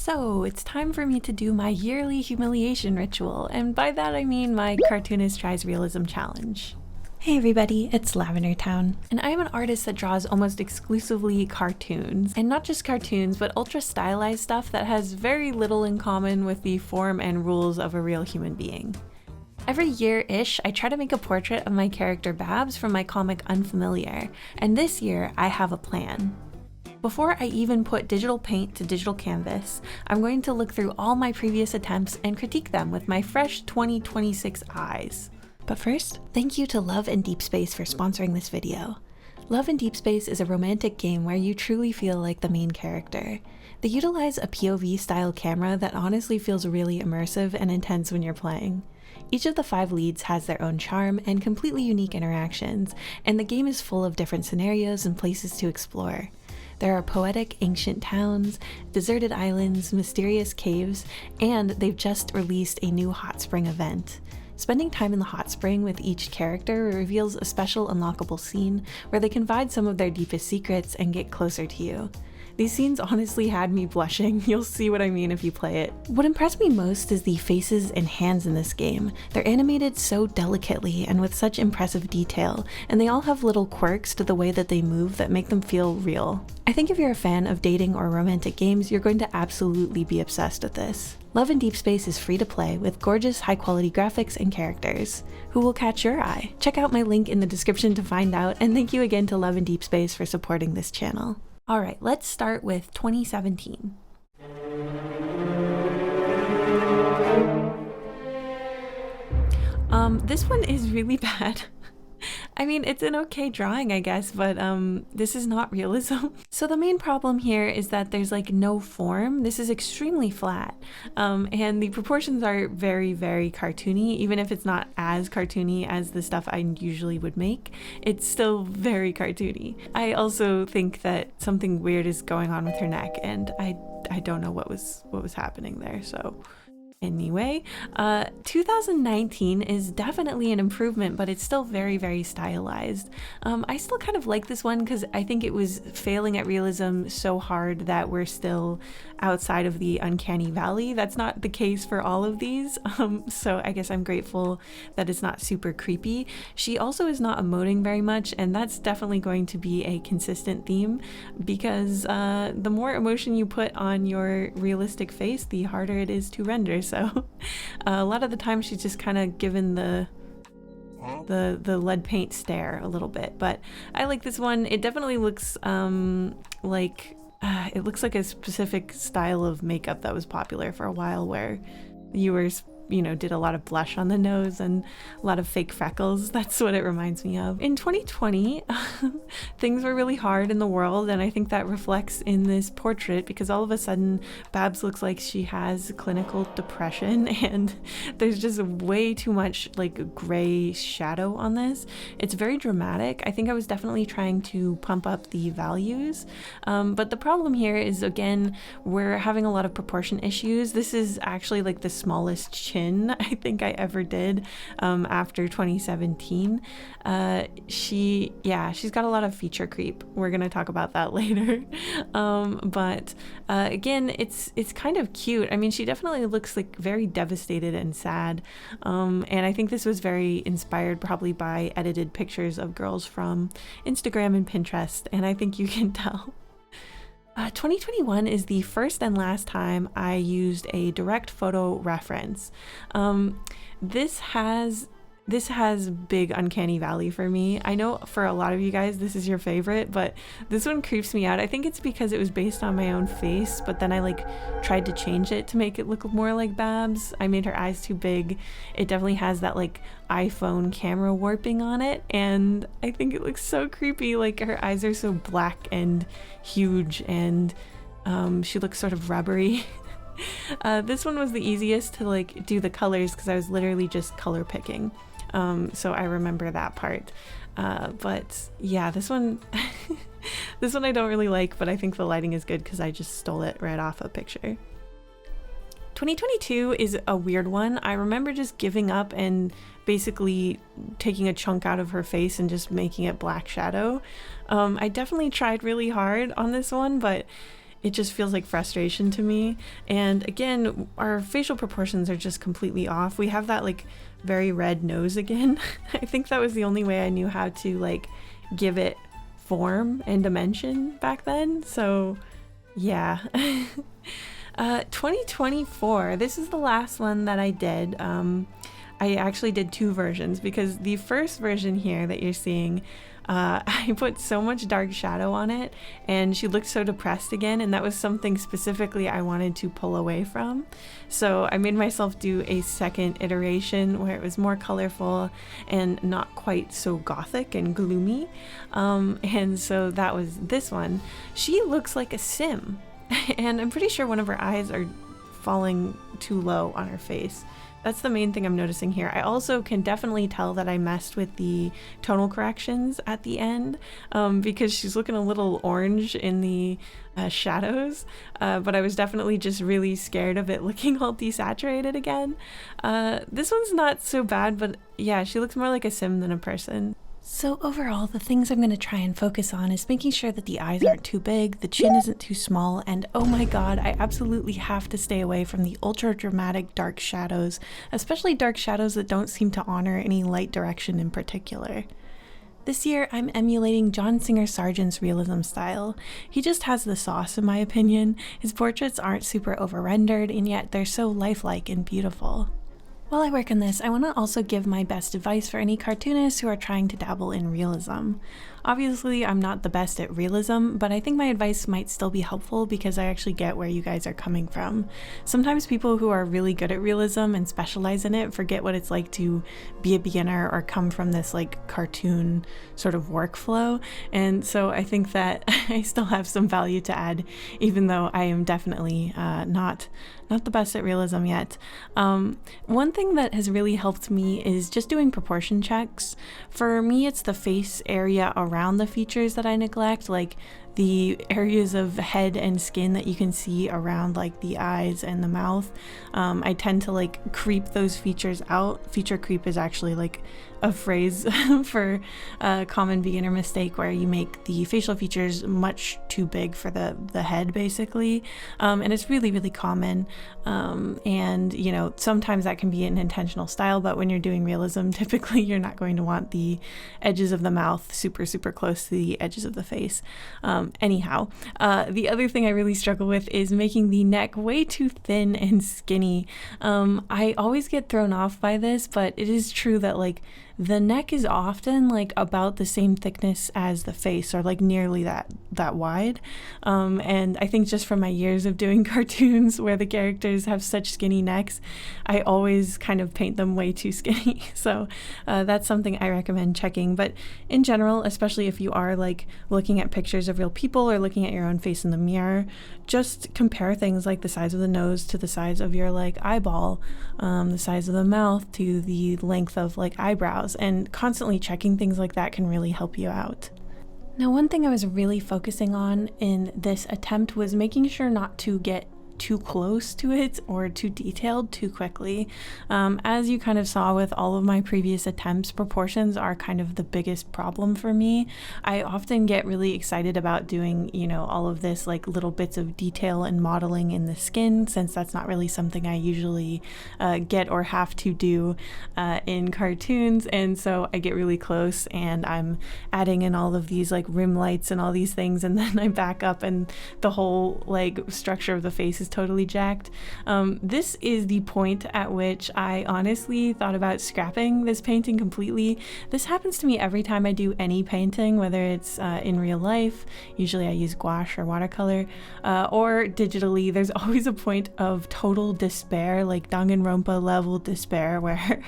So it's time for me to do my yearly humiliation ritual, and by that I mean my Cartoonist Tries Realism challenge. Hey everybody, it's LavenderTowne, and I am an artist that draws almost exclusively cartoons. And not just cartoons, but ultra stylized stuff that has very little in common with the form and rules of a real human being. Every year-ish, I try to make a portrait of my character Babs from my comic Unfamiliar, and this year I have a plan. Before I even put digital paint to digital canvas, I'm going to look through all my previous attempts and critique them with my fresh 2026 eyes. But first, thank you to Love and Deep Space for sponsoring this video. Love and Deep Space is a romantic game where you truly feel like the main character. They utilize a POV style camera that honestly feels really immersive and intense when you're playing. Each of the 5 leads has their own charm and completely unique interactions, and the game is full of different scenarios and places to explore. There are poetic ancient towns, deserted islands, mysterious caves, and they've just released a new hot spring event. Spending time in the hot spring with each character reveals a special unlockable scene where they confide some of their deepest secrets and get closer to you. These scenes honestly had me blushing. You'll see what I mean if you play it. What impressed me most is the faces and hands in this game. They're animated so delicately and with such impressive detail, and they all have little quirks to the way that they move that make them feel real. I think if you're a fan of dating or romantic games, you're going to absolutely be obsessed with this. Love and Deep Space is free to play with gorgeous high-quality graphics and characters. Who will catch your eye? Check out my link in the description to find out, and thank you again to Love and Deep Space for supporting this channel. Alright, let's start with 2017. This one is really bad. I mean, it's an okay drawing, I guess, but this is not realism. So the main problem here is that there's like no form. This is extremely flat, and the proportions are very, very cartoony. Even if it's not as cartoony as the stuff I usually would make, it's still very cartoony. I also think that something weird is going on with her neck, and I don't know what was happening there, so... Anyway, 2019 is definitely an improvement, but it's still very, very stylized. I still kind of like this one because I think it was failing at realism so hard that we're still outside of the uncanny valley. That's not the case for all of these, so I guess I'm grateful that it's not super creepy. She also is not emoting very much, and that's definitely going to be a consistent theme because the more emotion you put on your realistic face, the harder it is to render. So a lot of the time she's just kind of given the lead paint stare a little bit, but I like this one. It definitely looks like it looks like a specific style of makeup that was popular for a while where viewers, you know, did a lot of blush on the nose and a lot of fake freckles. That's what it reminds me of. In 2020, things were really hard in the world, and I think that reflects in this portrait because all of a sudden Babs looks like she has clinical depression, and there's just way too much like gray shadow on this. It's very dramatic. I think I was definitely trying to pump up the values, but the problem here is, again, we're having a lot of proportion issues. This is actually like the smallest chin I think I ever did after 2017. She's got a lot of feature creep. We're gonna talk about that later. But again, it's kind of cute. I mean, she definitely looks like very devastated and sad. And I think this was very inspired probably by edited pictures of girls from Instagram and Pinterest, and I think you can tell. 2021 is the first and last time I used a direct photo reference. This has big uncanny valley for me. I know for a lot of you guys this is your favorite, but this one creeps me out. I think it's because it was based on my own face, but then I like tried to change it to make it look more like Babs. I made her eyes too big. It definitely has that like iPhone camera warping on it, and I think it looks so creepy. Like her eyes are so black and huge, and she looks sort of rubbery. This one was the easiest to like do the colors because I was literally just color picking. So I remember that part. But yeah, this one this one I don't really like, but I think the lighting is good because I just stole it right off a picture. 2022 is a weird one. I remember just giving up and basically taking a chunk out of her face and just making it black shadow. I definitely tried really hard on this one, but it just feels like frustration to me. And again, our facial proportions are just completely off. We have that like very red nose again. I think that was the only way I knew how to like give it form and dimension back then. So yeah. 2024, this is the last one that I did. I actually did 2 versions because the first version here that you're seeing, I put so much dark shadow on it and she looked so depressed again, and that was something specifically I wanted to pull away from. So I made myself do a second iteration where it was more colorful and not quite so gothic and gloomy. And so that was this one. She looks like a sim and I'm pretty sure one of her eyes are falling too low on her face. That's the main thing I'm noticing here. I also can definitely tell that I messed with the tonal corrections at the end because she's looking a little orange in the shadows, but I was definitely just really scared of it looking all desaturated again. This one's not so bad, but yeah, she looks more like a sim than a person. So overall, the things I'm going to try and focus on is making sure that the eyes aren't too big, the chin isn't too small, and oh my god, I absolutely have to stay away from the ultra dramatic dark shadows, especially dark shadows that don't seem to honor any light direction in particular. This year, I'm emulating John Singer Sargent's realism style. He just has the sauce in my opinion. His portraits aren't super over-rendered, and yet they're so lifelike and beautiful. While I work on this, I want to also give my best advice for any cartoonists who are trying to dabble in realism. Obviously, I'm not the best at realism, but I think my advice might still be helpful because I actually get where you guys are coming from. Sometimes people who are really good at realism and specialize in it forget what it's like to be a beginner or come from this like cartoon sort of workflow, and so I think that I still have some value to add, even though I am definitely not the best at realism yet. One thing that has really helped me is just doing proportion checks. For me, it's the face area around the features that I neglect, like the areas of head and skin that you can see around like the eyes and the mouth. I tend to like creep those features out. Feature creep is actually like a phrase for a common beginner mistake where you make the facial features much too big for the head basically, and it's really common, and you know, sometimes that can be an intentional style, but when you're doing realism, typically you're not going to want the edges of the mouth super close to the edges of the face. Anyhow, the other thing I really struggle with is making the neck way too thin and skinny. I always get thrown off by this, but it is true that like the neck is often like about the same thickness as the face, or like nearly that wide. And I think just from my years of doing cartoons where the characters have such skinny necks, I always kind of paint them way too skinny. So that's something I recommend checking. But in general, especially if you are like looking at pictures of real people or looking at your own face in the mirror, just compare things like the size of the nose to the size of your like eyeball, the size of the mouth to the length of like eyebrows, and constantly checking things like that can really help you out. Now, one thing I was really focusing on in this attempt was making sure not to get too close to it or too detailed too quickly. As you kind of saw with all of my previous attempts, proportions are kind of the biggest problem for me. I often get really excited about doing, you know, all of this like little bits of detail and modeling in the skin, since that's not really something I usually get or have to do in cartoons, and so I get really close and I'm adding in all of these like rim lights and all these things, and then I back up and the whole like structure of the face is totally jacked. This is the point at which I honestly thought about scrapping this painting completely. This happens to me every time I do any painting, whether it's in real life, usually I use gouache or watercolor, or digitally. There's always a point of total despair, like Danganronpa level despair, where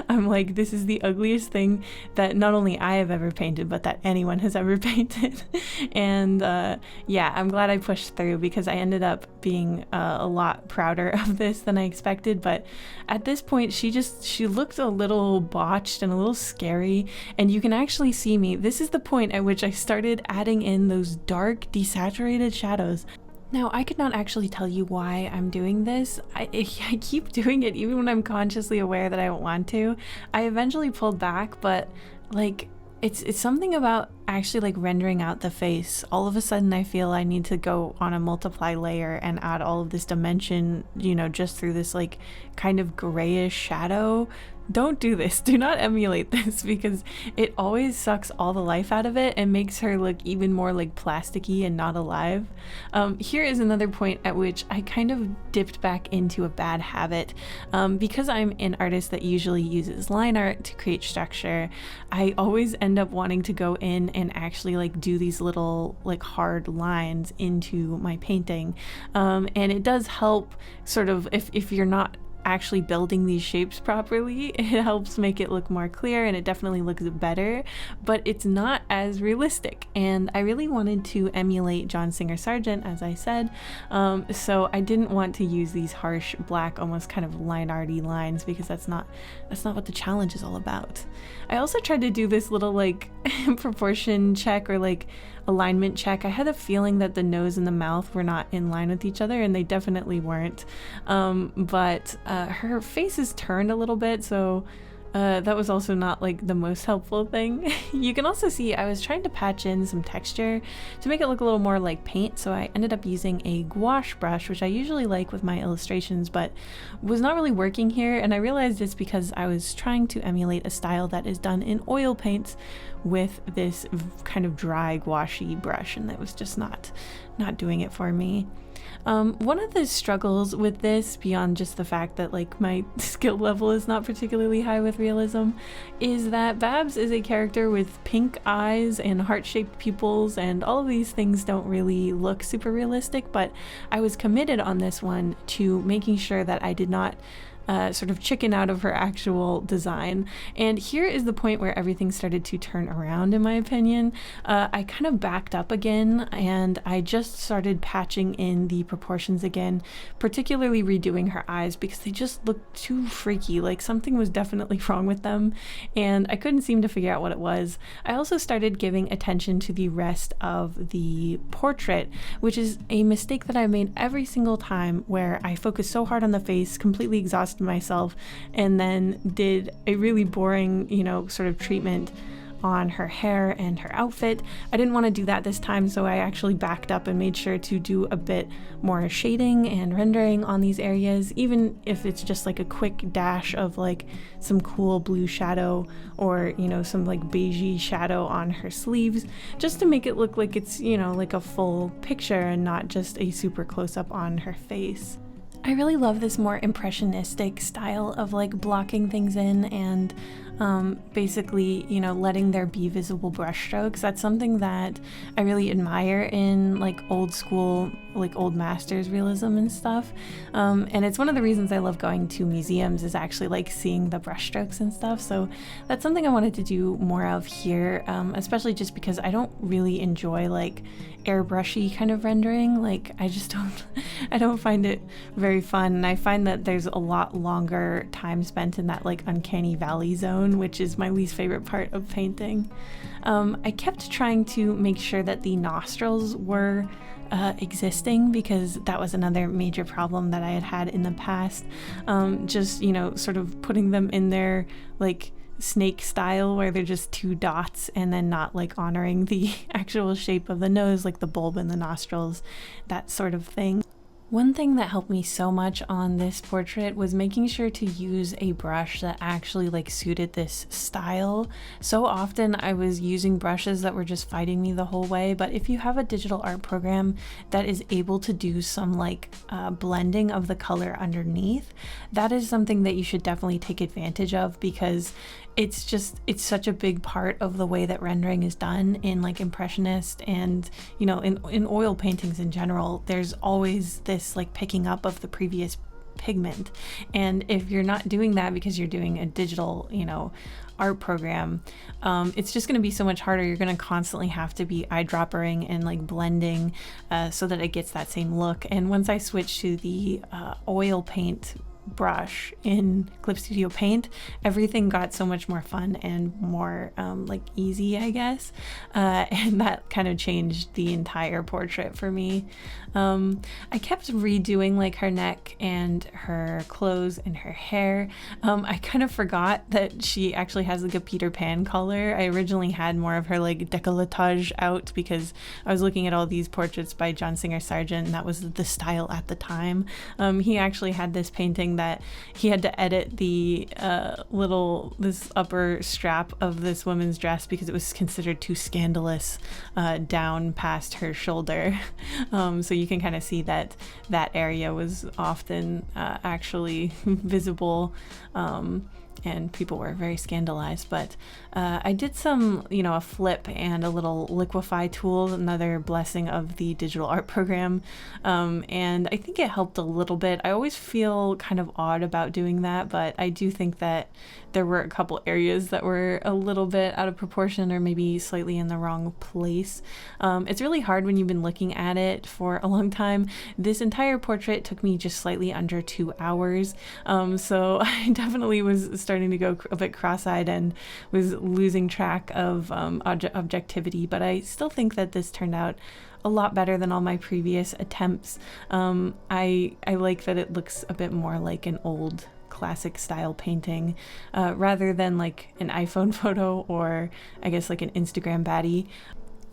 I'm like, this is the ugliest thing that not only I have ever painted, but that anyone has ever painted. And yeah, I'm glad I pushed through because I ended up being a lot prouder of this than I expected. But at this point, she looked a little botched and a little scary, and you can actually see me. This is the point at which I started adding in those dark desaturated shadows. Now, I could not actually tell you why I'm doing this. I keep doing it even when I'm consciously aware that I don't want to. I eventually pulled back, but like it's something about actually like rendering out the face, all of a sudden I feel I need to go on a multiply layer and add all of this dimension, you know, just through this like kind of grayish shadow. Don't do this. Do not emulate this, because it always sucks all the life out of it and makes her look even more like plasticky and not alive. Here is another point at which I kind of dipped back into a bad habit. Because I'm an artist that usually uses line art to create structure, I always end up wanting to go in and actually like do these little like hard lines into my painting. And it does help sort of if you're not actually building these shapes properly, it helps make it look more clear and it definitely looks better, but it's not as realistic. And I really wanted to emulate John Singer Sargent, as I said, so I didn't want to use these harsh black, almost kind of line arty lines, because that's not what the challenge is all about. I also tried to do this little like proportion check or like alignment check. I had a feeling that the nose and the mouth were not in line with each other, and they definitely weren't. But her face is turned a little bit, so that was also not like the most helpful thing. You can also see I was trying to patch in some texture to make it look a little more like paint, so I ended up using a gouache brush, which I usually like with my illustrations, but was not really working here, and I realized it's because I was trying to emulate a style that is done in oil paints with this kind of dry gouache brush, and that was just not doing it for me. One of the struggles with this, beyond just the fact that like my skill level is not particularly high with realism, is that Babs is a character with pink eyes and heart-shaped pupils, and all of these things don't really look super realistic, but I was committed on this one to making sure that I did not sort of chicken out of her actual design. And here is the point where everything started to turn around, in my opinion. I kind of backed up again, and I just started patching in the proportions again, particularly redoing her eyes, because they just looked too freaky. Like something was definitely wrong with them, and I couldn't seem to figure out what it was. I also started giving attention to the rest of the portrait, which is a mistake that I made every single time, where I focused so hard on the face, completely exhausted myself, and then did a really boring, you know, sort of treatment on her hair and her outfit. I didn't want to do that this time, so I actually backed up and made sure to do a bit more shading and rendering on these areas, even if it's just like a quick dash of like some cool blue shadow, or you know, some like beigey shadow on her sleeves, just to make it look like it's, you know, like a full picture and not just a super close-up on her face. I really love this more impressionistic style of like blocking things in and basically, you know, letting there be visible brush strokes. That's something that I really admire in like old school, like old masters realism and stuff. And it's one of the reasons I love going to museums, is actually like seeing the brush strokes and stuff. So that's something I wanted to do more of here, especially just because I don't really enjoy like airbrushy kind of rendering. Like I don't find it very fun, and I find that there's a lot longer time spent in that like uncanny valley zone, which is my least favorite part of painting. I kept trying to make sure that the nostrils were existing, because that was another major problem that I had in the past. Just, you know, sort of putting them in there like snake style, where they're just two dots, and then not like honoring the actual shape of the nose, like the bulb in the nostrils, that sort of thing. One thing that helped me so much on this portrait was making sure to use a brush that actually like suited this style. So often I was using brushes that were just fighting me the whole way, but if you have a digital art program that is able to do some like blending of the color underneath, that is something that you should definitely take advantage of, because it's such a big part of the way that rendering is done in like impressionist and, you know, in oil paintings in general. There's always this like picking up of the previous pigment, and if you're not doing that because you're doing a digital, you know, art program, it's just going to be so much harder. You're going to constantly have to be eyedroppering and like blending so that it gets that same look. And once I switched to the oil paint brush in Clip Studio Paint, everything got so much more fun and more like easy, I guess, and that kind of changed the entire portrait for me. I kept redoing like her neck and her clothes and her hair. I kind of forgot that she actually has like a Peter Pan color. I originally had more of her like décolletage out because I was looking at all these portraits by John Singer Sargent, and that was the style at the time. He actually had this painting that he had to edit the this upper strap of this woman's dress because it was considered too scandalous down past her shoulder. So you can kind of see that that area was often actually visible, and people were very scandalized. But I did some, a flip and a little liquefy tool, another blessing of the digital art program, and I think it helped a little bit. I always feel kind of odd about doing that, but I do think that there were a couple areas that were a little bit out of proportion or maybe slightly in the wrong place. It's really hard when you've been looking at it for a long time. This entire portrait took me just slightly under 2 hours, so I definitely was starting to go a bit cross-eyed and was losing track of objectivity, but I still think that this turned out a lot better than all my previous attempts. I like that it looks a bit more like an old classic style painting rather than like an iPhone photo or I guess like an Instagram baddie.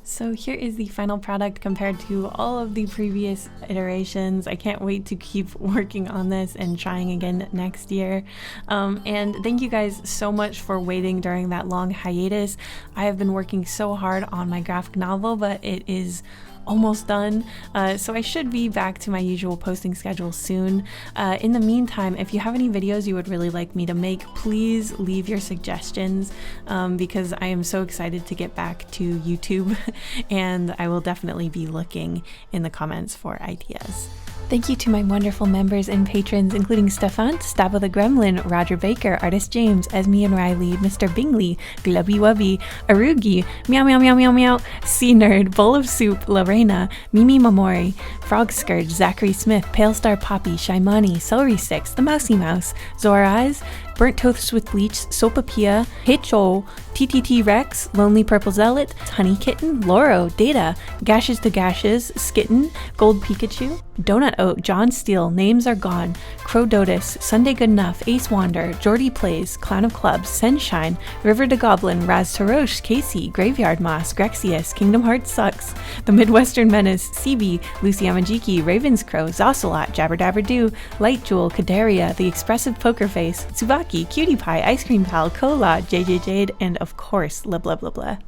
So here is the final product compared to all of the previous iterations. I can't wait to keep working on this and trying again next year. And thank you guys so much for waiting during that long hiatus. I have been working so hard on my graphic novel, but it is almost done, so I should be back to my usual posting schedule soon. In the meantime, if you have any videos you would really like me to make, please leave your suggestions, because I am so excited to get back to YouTube and I will definitely be looking in the comments for ideas. Thank you to my wonderful members and patrons, including Stefan, Stavo the Gremlin, Roger Baker, Artist James, Esme and Riley, Mr. Bingley, Glubby Wubby, Arugi, Meow Meow Meow Meow Meow, Sea Nerd, Bowl of Soup, Lorena, Mimi Mamori, Frog Scourge, Zachary Smith, Pale Star Poppy, Shaimani, Celery Sticks, The Mousy Mouse, Zora Eyes, Burnt Toast with Bleach, Sopapia, Hicho, TTT Rex, Lonely Purple Zealot, Honey Kitten, Loro, Data, Gashes to Gashes, Skitten, Gold Pikachu, Donut Oat, John Steele, Names Are Gone, Crow Dotus, Sunday Good Enough, Ace Wander, Jordy Plays, Clown of Clubs, Sunshine, River de Goblin, Raz Tarosh, Casey, Graveyard Moss, Grexius, Kingdom Hearts Sucks, The Midwestern Menace, CB, Lucy Amajiki, Ravens Crow, Zocelot, Jabber Dabber Doo, Light Jewel, Kadaria, The Expressive Poker Face, Tsubaki, Cutie Pie, Ice Cream Pal, Cola, JJ Jade, and of course, blah blah blah blah.